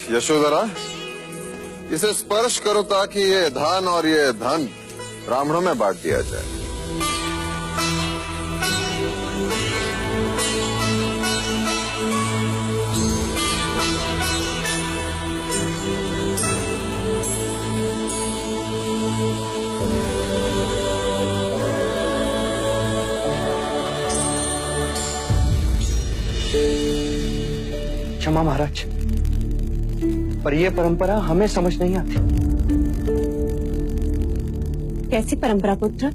यशोधरा, इसे स्पर्श करो ताकि ये धन और ये धन ब्राह्मणों में बांट दिया जाए। क्षमा महाराज, पर यह परंपरा हमें समझ नहीं आती। कैसी परंपरा पुत्र?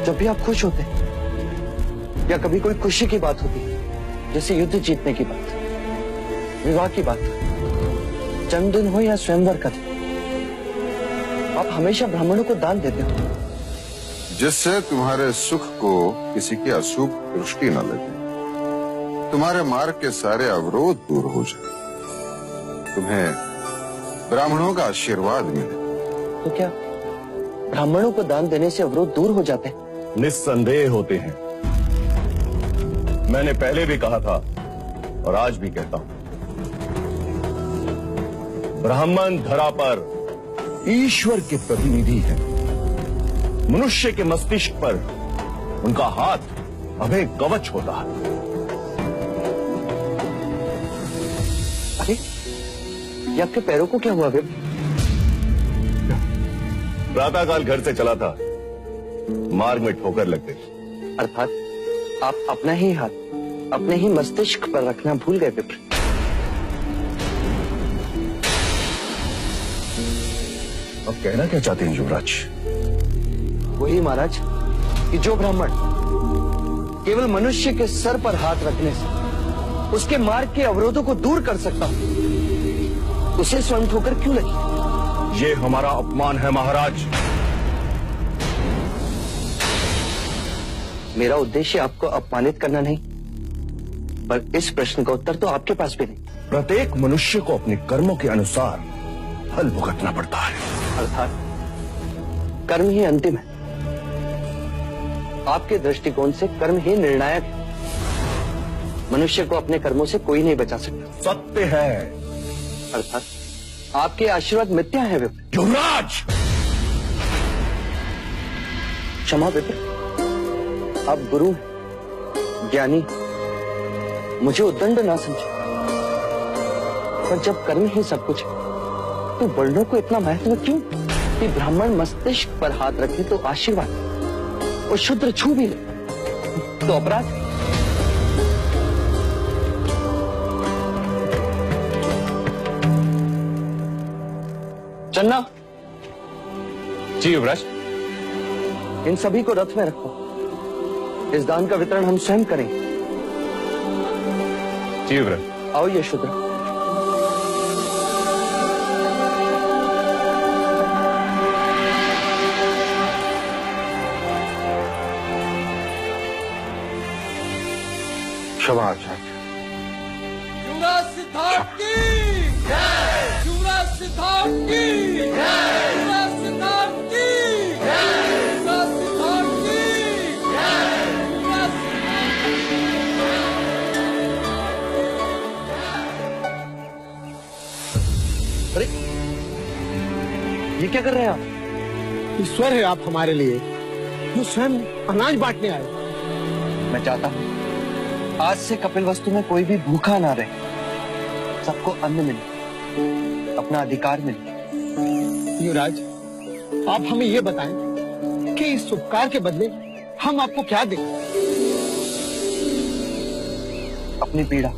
जब भी आप खुश होते या कभी कोई खुशी की बात होती, जैसे युद्ध जीतने की बात, विवाह की बात, जन्मदिन हो या स्वयंवर का दिन, आप हमेशा ब्राह्मणों को दान देते हो, जिससे तुम्हारे सुख को किसी की अशुभ दृष्टि न लगे, तुम्हारे मार्ग के सारे अवरोध दूर हो जाए, तुम्हें ब्राह्मणों का आशीर्वाद मिले। तो क्या ब्राह्मणों को दान देने से अवरोध दूर हो जाते हैं? निस्संदेह होते हैं। मैंने पहले भी कहा था और आज भी कहता हूं, ब्राह्मण धरा पर ईश्वर के प्रतिनिधि है। मनुष्य के मस्तिष्क पर उनका हाथ अभय कवच होता है। अरे, ये आपके पैरों को क्या हुआ विप्र? प्रातःकाल घर से चला था, मार्ग में ठोकर लग गई। अर्थात आप अपना ही हाथ अपने ही मस्तिष्क पर रखना भूल गए विप्र। अब कहना क्या चाहते हैं युवराज? वही महाराज कि जो ब्राह्मण केवल मनुष्य के सर पर हाथ रखने से उसके मार्ग के अवरोधों को दूर कर सकता हो, उसे स्वयं ठोकर क्यों लगी? ये हमारा अपमान है महाराज। मेरा उद्देश्य आपको अपमानित करना नहीं, पर इस प्रश्न का उत्तर तो आपके पास भी नहीं। प्रत्येक मनुष्य को अपने कर्मों के अनुसार फल भुगतना पड़ता है। अर्थात कर्म ही अंतिम है। आपके दृष्टिकोण से कर्म ही निर्णायक है। मनुष्य को अपने कर्मों से कोई नहीं बचा सकता। सत्य है। अर्थात आपके आशीर्वाद मिथ्या है विप्र। युवराज! क्षमा विप्र, आप गुरु हैं, ज्ञानी, मुझे उद्दंड ना समझे। पर जब कर्म ही सब कुछ है, तो वर्णों को इतना महत्व क्यों कि ब्राह्मण मस्तिष्क पर हाथ रखे तो आशीर्वाद, और शूद्र छू भी ले तो अपराध। चन्ना। जी युवराज। इन सभी को रथ में रखो। इस दान का वितरण हम स्वयं करेंगे। जी युवराज। आओ यशोधरा। क्षमा आचार्य। युवराज सिद्धार्थ की जय! युवराज सिद्धार्थ की जय! युवराज सिद्धार्थ की जय! युवराज सिद्धार्थ की जय! युवराज अरे, ये क्या कर रहे हैं आप? ईश्वर है आप हमारे लिए, जो स्वयं अनाज बांटने आए। मैं चाहता हूं आज से कपिलवस्तु में कोई भी भूखा ना रहे, सबको अन्न मिले, अपना अधिकार मिले। युवराज, आप हमें ये बताएं कि इस उपकार के बदले हम आपको क्या दें? अपनी पीड़ा।